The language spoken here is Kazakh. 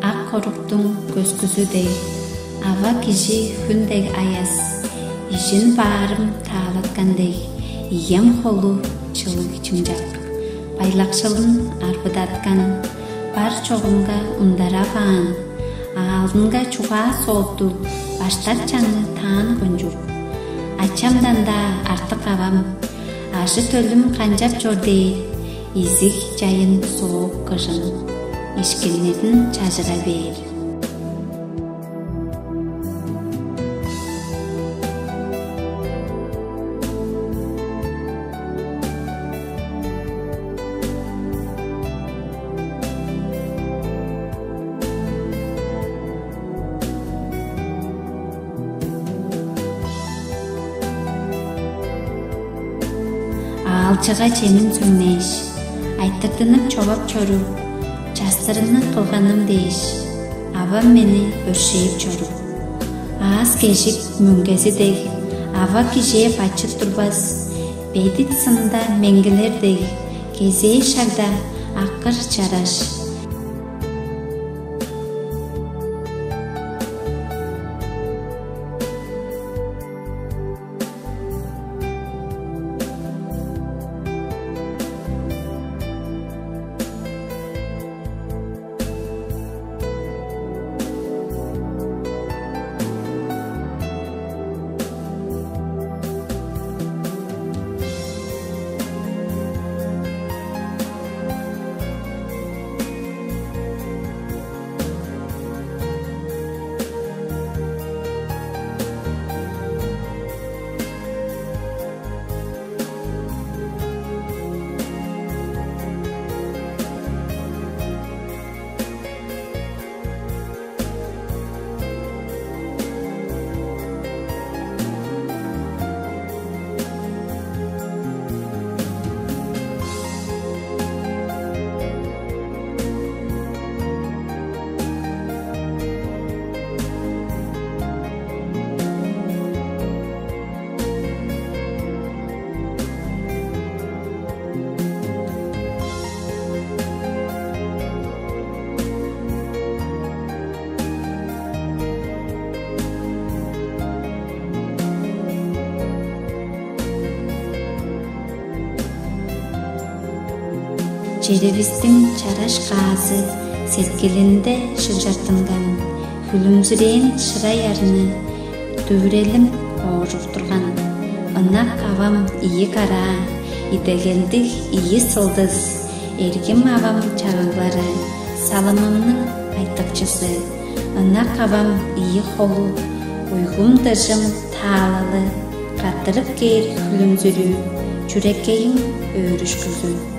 ак коруктун көзгүзүдөй, аба киши хүндей аяз, ишин баарым таалаткандай, ием холу чылык чымжак, байлакчылын арбыдаткан, бар чогумга ундара баан, алдынга чугаа соолту, баштар чаңы таан конжук. Ачамдан да артык абам, ашы төлүм канжап жордей, изик жайын сооп кыжын, ишкилнедин чажыра бээр. Алчыга ченин сүңнеш, айтырдынып чобап чору, жастырыны кылганым дейиш, абам мени өршейип чору. Аз кешик мүнгезидей, аба кишие бачы турбас, бейдит сында меңгелердей, кезей шарда акыр чараш. Жеребиздин чараш каасы серкелинде шыжартынган, күлүмсүрейин шырай арыны төбүрелим оожуктурган. Ынак абам ийи кара, идегелдик ийи сылдыз, эргим абам чагыглары, салымымдын айтыкчысы. Ынак абам ийи холу, уйгум дыжым таалалы, каттырып кээр күлүмсүрүү, чүрекейим өрүшкүзүү.